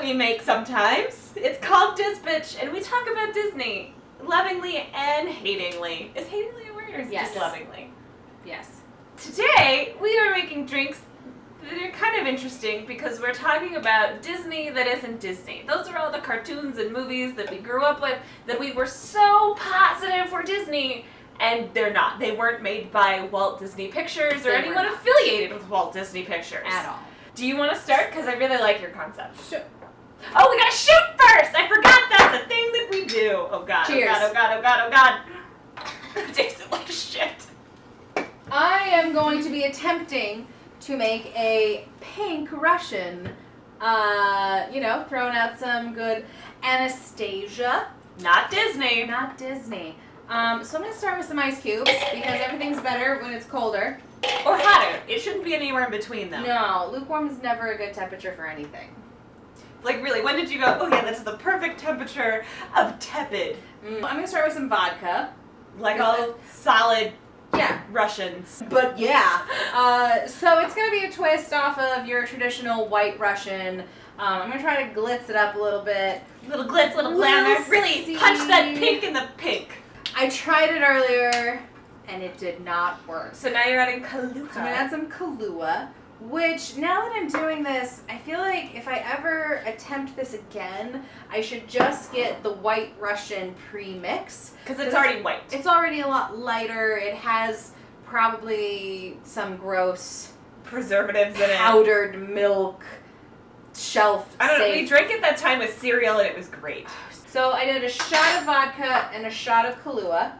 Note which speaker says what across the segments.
Speaker 1: that we make sometimes. It's called Disbitch, and we talk about Disney lovingly and hatingly. Is hatingly a word, or is it just lovingly?
Speaker 2: Yes.
Speaker 1: Today, we are making drinks that are kind of interesting because we're talking about Disney that isn't Disney. Those are all the cartoons and movies that we grew up with that we were so positive were Disney, and they're not. They weren't made by Walt Disney Pictures or anyone affiliated with Walt Disney Pictures. At all. Do you want to start? Because I really like your concept.
Speaker 2: Sure.
Speaker 1: Oh, we gotta shoot first! I forgot that's a thing that we do. Oh god,
Speaker 2: cheers.
Speaker 1: Oh god, oh god, oh god, oh god. It tasted like shit.
Speaker 2: I am going to be attempting to make a pink Russian, throwing out some good Anastasia.
Speaker 1: Not Disney.
Speaker 2: Not Disney. So I'm going to start with some ice cubes because everything's better when it's colder.
Speaker 1: Or hotter. It shouldn't be anywhere in between them.
Speaker 2: No, lukewarm is never a good temperature for anything.
Speaker 1: Like really, when did you go, oh yeah, that's the perfect temperature of tepid?
Speaker 2: I'm going to start with some vodka.
Speaker 1: Like all solid Russians.
Speaker 2: But yeah. So it's going to be a twist off of your traditional white Russian. I'm going to try to glitz it up a little bit.
Speaker 1: Little glitz, little glamour. Really punch that pink in the pink.
Speaker 2: I tried it earlier, and it did not work.
Speaker 1: So now you're adding Kahlua.
Speaker 2: So I'm going to add some Kahlua, which now that I'm doing this, I feel like if I ever attempt this again, I should just get the white Russian pre-mix.
Speaker 1: Because it's already white.
Speaker 2: It's already a lot lighter. It has probably some gross
Speaker 1: preservatives in it.
Speaker 2: Powdered milk, shelf
Speaker 1: I don't know,
Speaker 2: safe.
Speaker 1: we drank it that time with cereal and it was great.
Speaker 2: So I did a shot of vodka and a shot of Kahlua.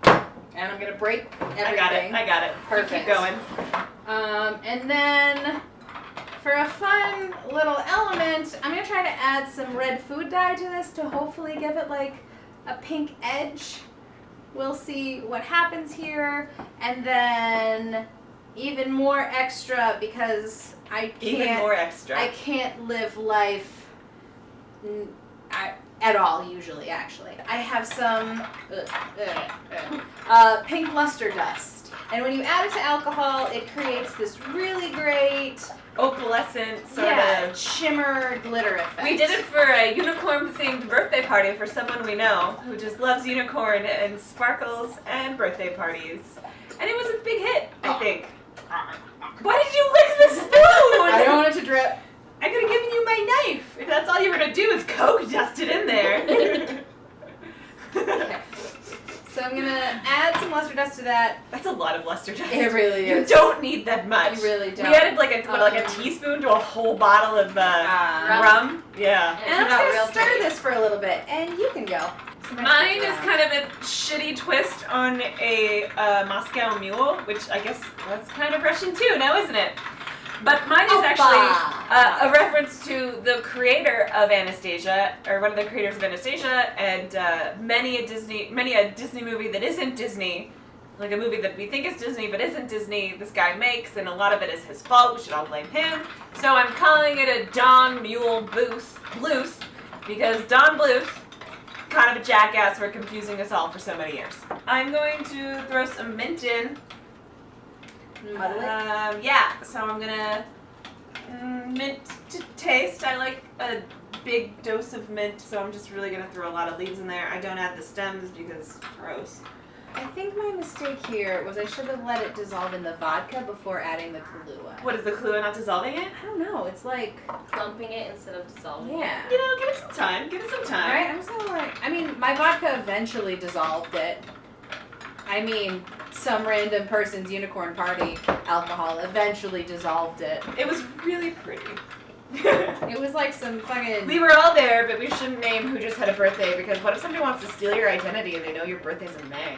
Speaker 2: And I'm going to break everything.
Speaker 1: I got it.
Speaker 2: Perfect.
Speaker 1: Keep going.
Speaker 2: And then for a fun little element, I'm going to try to add some red food dye to this to hopefully give it like a pink edge. We'll see what happens here. And then even more extra because I can't live life at all usually, actually. I have some pink luster dust. And when you add it to alcohol, it creates this really great
Speaker 1: opalescent sort of
Speaker 2: shimmer glitter effect.
Speaker 1: We did it for a unicorn-themed birthday party for someone we know who just loves unicorn and sparkles and birthday parties. And it was a big hit, I think. Why did you lick the spoon?
Speaker 2: I don't want it to drip.
Speaker 1: I could have given you my knife. If that's all you were going to do is Coke dust it in there.
Speaker 2: Okay. So I'm going to add some luster dust to that.
Speaker 1: That's a lot of luster dust.
Speaker 2: It really is.
Speaker 1: You don't need that much.
Speaker 2: You really don't.
Speaker 1: We added like a teaspoon to a whole bottle of rum. Yeah.
Speaker 2: And I'm just going to stir this for a little bit. And you can go.
Speaker 1: Mine is kind of a shitty twist on a Moscow Mule, which I guess that's kind of Russian too now, isn't it? But mine is actually a reference to the creator of Anastasia, or one of the creators of Anastasia, and many a Disney movie that isn't Disney, like a movie that we think is Disney but isn't Disney, this guy makes, and a lot of it is his fault. We should all blame him. So I'm calling it a Don Mule Bluth, because Don Bluth, kind of a jackass for confusing us all for so many years. I'm going to throw some mint in. So I'm gonna mint to taste. I like a big dose of mint, so I'm just really gonna throw a lot of leaves in there. I don't add the stems because gross.
Speaker 2: I think my mistake here was I should have let it dissolve in the vodka before adding the Kahlua.
Speaker 1: What is the Kahlua not dissolving it?
Speaker 2: I don't know. It's like
Speaker 3: clumping it instead of dissolving it.
Speaker 2: Yeah.
Speaker 1: You know, give it some time. Give it some time.
Speaker 2: Right? I'm just gonna my vodka eventually dissolved it. I mean, some random person's unicorn party alcohol eventually dissolved it.
Speaker 1: It was really pretty.
Speaker 2: It was like some fucking...
Speaker 1: We were all there, but we shouldn't name who just had a birthday, because what if somebody wants to steal your identity and they know your birthday's in May?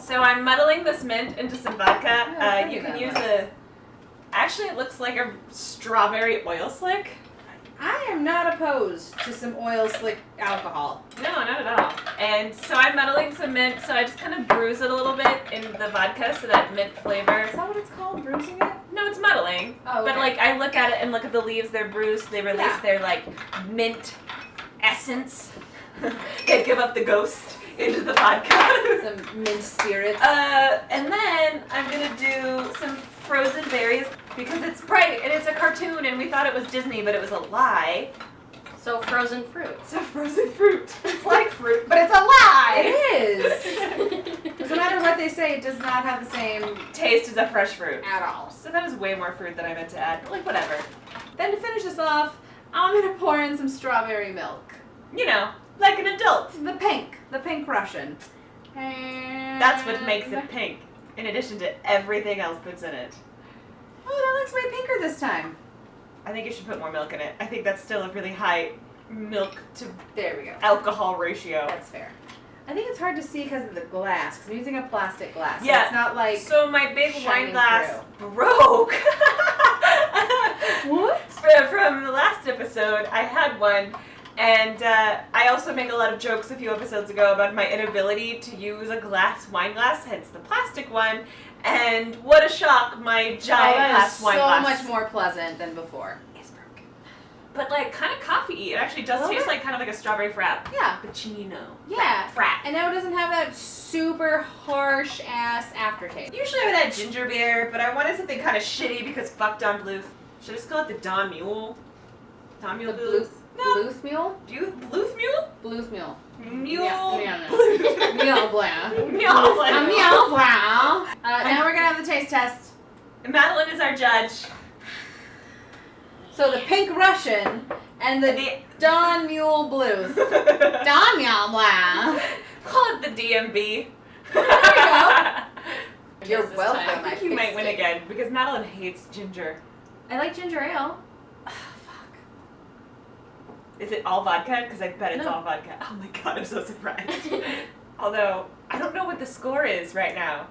Speaker 1: So I'm muddling this mint into some vodka. You can use actually it looks like a strawberry oil slick.
Speaker 2: I am not opposed to some oil slick alcohol.
Speaker 1: No, not at all. And so I'm muddling some mint, so I just kind of bruise it a little bit in the vodka, so that mint flavor.
Speaker 2: Is that what it's called, bruising it?
Speaker 1: No, it's muddling.
Speaker 2: Oh, okay.
Speaker 1: But like I look at it and look at the leaves, they're bruised, they release their like mint essence. They give up the ghost into the vodka.
Speaker 2: Some mint spirits.
Speaker 1: And then I'm gonna do some frozen berries. because it's bright and it's a cartoon and we thought it was Disney, but it was a lie.
Speaker 3: So frozen fruit.
Speaker 1: It's a frozen fruit. It's like fruit, but it's a lie.
Speaker 2: It is. Doesn't matter what they say, it does not have the same
Speaker 1: Taste as a fresh fruit.
Speaker 2: at all.
Speaker 1: So that was way more fruit than I meant to add, but like whatever.
Speaker 2: Then to finish this off, I'm gonna pour in some strawberry milk.
Speaker 1: You know, like an adult.
Speaker 2: The pink Russian. And
Speaker 1: That's what makes it pink, in addition to everything else that's in it.
Speaker 2: Oh, that looks way pinker this time.
Speaker 1: I think you should put more milk in it. I think that's still a really high milk to
Speaker 2: There we go.
Speaker 1: alcohol ratio.
Speaker 2: That's fair. I think it's hard to see because of the glass, because I'm using a plastic glass. So
Speaker 1: Yeah.
Speaker 2: it's not like...
Speaker 1: So my big wine
Speaker 2: shining
Speaker 1: glass broke.
Speaker 2: What?
Speaker 1: From the last episode, I had one, and I also make a lot of jokes a few episodes ago about my inability to use a wine glass, hence the plastic one. And what a shock, my giant glass wine glass.
Speaker 2: So much more pleasant than before.
Speaker 1: Is broken. But like kind of coffee-y. It actually does taste like kind of like a strawberry frap.
Speaker 2: Yeah.
Speaker 1: Cappuccino.
Speaker 2: Yeah.
Speaker 1: Frap.
Speaker 2: And now it doesn't have that super harsh ass aftertaste.
Speaker 1: Usually I would add ginger beer, but I wanted something kind of shitty because fuck Don Bluth. Should I just call it the Don Mule? Don Mule
Speaker 2: The
Speaker 1: Bluth?
Speaker 2: Bluth Mule?
Speaker 1: Bluth Mule?
Speaker 2: Bluth Mule.
Speaker 1: Mule
Speaker 2: Yeah.
Speaker 1: Bluth.
Speaker 2: Mule blah.
Speaker 1: Mule
Speaker 2: A
Speaker 1: Bluth.
Speaker 2: meow blah. Now we're gonna have the taste test.
Speaker 1: Madeline is our judge.
Speaker 2: So the pink Russian and the Don Mule Bluth. Don Mule blah.
Speaker 1: Call it the DMB.
Speaker 2: There you go. You're
Speaker 3: This
Speaker 2: welcome.
Speaker 3: time.
Speaker 1: I think you might win again because Madeline hates ginger.
Speaker 2: I like ginger ale.
Speaker 1: Is it all vodka? Because I bet it's
Speaker 3: No.
Speaker 1: all vodka. Oh my god, I'm so surprised. Although, I don't know what the score is right now.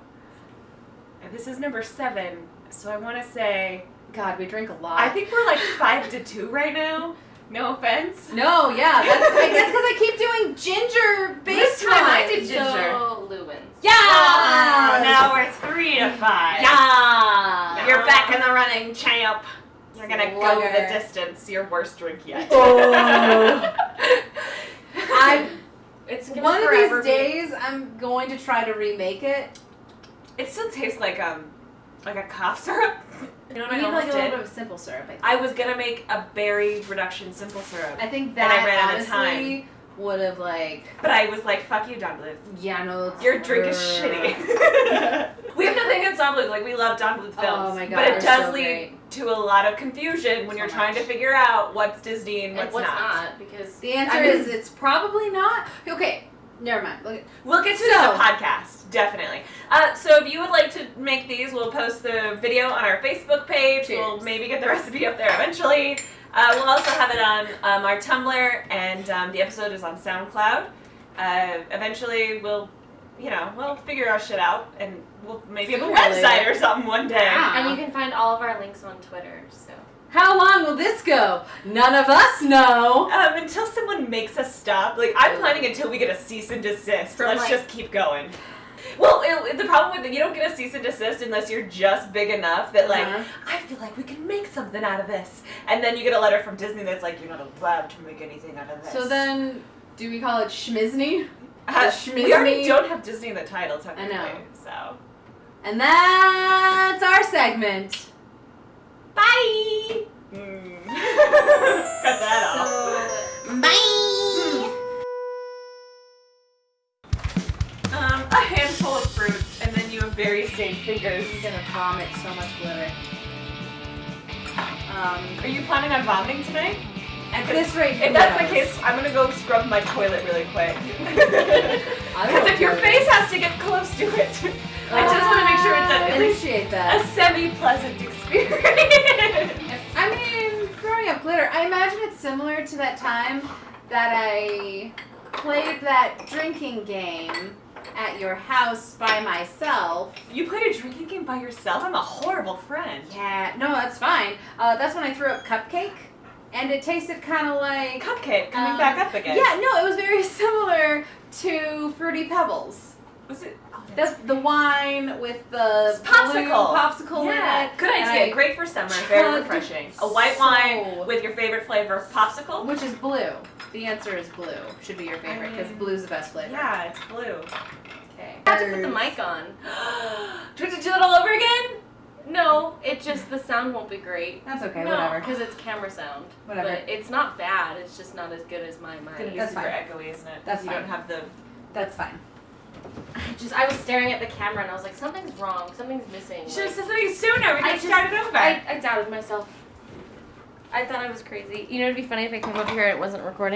Speaker 1: And this is number 7, so I want to say...
Speaker 2: God, we drink a lot.
Speaker 1: I think we're like 5-2 right now. No offense.
Speaker 2: No, yeah, that's because I keep doing ginger
Speaker 1: This
Speaker 2: based
Speaker 1: time I did
Speaker 2: wines.
Speaker 1: ginger.
Speaker 3: So Lou wins.
Speaker 2: Yeah.
Speaker 1: Oh, now we're 3-5.
Speaker 2: Yeah.
Speaker 1: You're back in the running, champ. You're gonna go
Speaker 2: Slugger.
Speaker 1: the distance. Your worst drink yet.
Speaker 2: Oh.
Speaker 3: It's gonna
Speaker 2: One of
Speaker 3: forever
Speaker 2: these days, I'm going to try to remake it.
Speaker 1: It still tastes like a cough syrup. You know what
Speaker 2: I
Speaker 1: I
Speaker 2: need like
Speaker 1: almost
Speaker 2: a little
Speaker 1: did?
Speaker 2: bit of simple syrup. I think.
Speaker 1: I was gonna make a berry reduction simple syrup,
Speaker 2: I think
Speaker 1: and
Speaker 2: that
Speaker 1: I ran out of
Speaker 2: honestly would have like.
Speaker 1: but I was like, "Fuck you, Don Bluth.
Speaker 2: Yeah, no.
Speaker 1: Your drink is shitty." We have nothing against Don Bluth. Like we love Don Bluth films,
Speaker 2: Oh my God,
Speaker 1: but it
Speaker 2: they're
Speaker 1: does
Speaker 2: so
Speaker 1: lead
Speaker 2: great.
Speaker 1: to a lot of confusion when
Speaker 2: So
Speaker 1: you're trying to
Speaker 2: much.
Speaker 1: figure out what's Disney and
Speaker 3: and
Speaker 1: what's,
Speaker 3: what's not because
Speaker 2: The answer
Speaker 1: I mean-
Speaker 2: is it's probably not. Okay, never mind. Look,
Speaker 1: We'll get to it in the podcast, definitely. So if you would like to make these, we'll post the video on our Facebook page.
Speaker 2: Cheers.
Speaker 1: We'll maybe get the recipe up there eventually. We'll also have it on our Tumblr, and the episode is on SoundCloud. Eventually, we'll figure our shit out, and we'll maybe have a
Speaker 2: Sooner or
Speaker 1: website
Speaker 2: later.
Speaker 1: or something one day.
Speaker 2: Yeah.
Speaker 3: and you can find all of our links on Twitter. So
Speaker 2: how long will this go? None of us know.
Speaker 1: Until someone makes us stop. Like, I'm planning until we get a cease and desist.
Speaker 3: From,
Speaker 1: Let's
Speaker 3: like-
Speaker 1: just keep going. Well, the problem with it, you don't get a cease and desist unless you're just big enough that, like,
Speaker 2: Uh-huh.
Speaker 1: I feel like we can make something out of this. And then you get a letter from Disney that's like, you're not allowed to make anything out of this.
Speaker 2: So then, do we call it Schmizni?
Speaker 1: we already
Speaker 2: Schmizni?
Speaker 1: don't have Disney in the title, technically.
Speaker 2: know.
Speaker 1: So,
Speaker 2: And that's our segment.
Speaker 1: bye! Cut that off.
Speaker 2: Bye.
Speaker 1: A handful of fruit, and then you have berry stained fingers.
Speaker 2: I'm gonna vomit so much glitter.
Speaker 1: Are you planning on vomiting tonight?
Speaker 2: This right here.
Speaker 1: If that's the case, I'm gonna go scrub my toilet really quick. Because if your face has to get close to it, I just want to make sure it's at least
Speaker 2: appreciate
Speaker 1: a
Speaker 2: that.
Speaker 1: semi-pleasant experience.
Speaker 2: I mean, throwing up glitter. I imagine it's similar to that time that I played that drinking game at your house by myself.
Speaker 1: You played a drinking game by yourself? I'm a horrible friend.
Speaker 2: Yeah, no, that's fine. That's when I threw up Cupcake, and it tasted kind of like...
Speaker 1: Cupcake coming back up again.
Speaker 2: Yeah, no, it was very similar to Fruity Pebbles.
Speaker 1: Was it? Oh,
Speaker 2: That's the wine with the
Speaker 1: Popsicle.
Speaker 2: blue popsicle
Speaker 1: yeah.
Speaker 2: in it.
Speaker 1: Good
Speaker 2: and
Speaker 1: idea.
Speaker 2: I
Speaker 1: Great for summer. Very
Speaker 2: chugged
Speaker 1: refreshing. A white
Speaker 2: so-
Speaker 1: wine with your favorite flavor, popsicle.
Speaker 2: Which is blue. The answer is blue. Should be your favorite because blue's the best flavor.
Speaker 1: Yeah, it's blue.
Speaker 2: Okay.
Speaker 3: I have to put the mic on.
Speaker 1: Do we have to do it all over again?
Speaker 3: No, it just the sound won't be great.
Speaker 2: That's okay.
Speaker 3: No,
Speaker 2: Whatever.
Speaker 3: because it's camera sound.
Speaker 2: Whatever.
Speaker 3: But it's not bad. It's just not as good as my
Speaker 1: It's gonna
Speaker 3: mic.
Speaker 1: be
Speaker 2: That's
Speaker 1: super
Speaker 2: fine.
Speaker 1: echoey, isn't it?
Speaker 2: That's
Speaker 1: you
Speaker 2: fine.
Speaker 1: don't have the.
Speaker 2: That's fine.
Speaker 3: I was staring at the camera and I was like, something's wrong. Something's missing.
Speaker 1: You should have
Speaker 3: Like,
Speaker 1: said something sooner. We could
Speaker 3: I
Speaker 1: have
Speaker 3: just-
Speaker 1: started over.
Speaker 3: I doubted myself. I thought I was crazy. You know, it'd be funny if I came over here and it wasn't recording.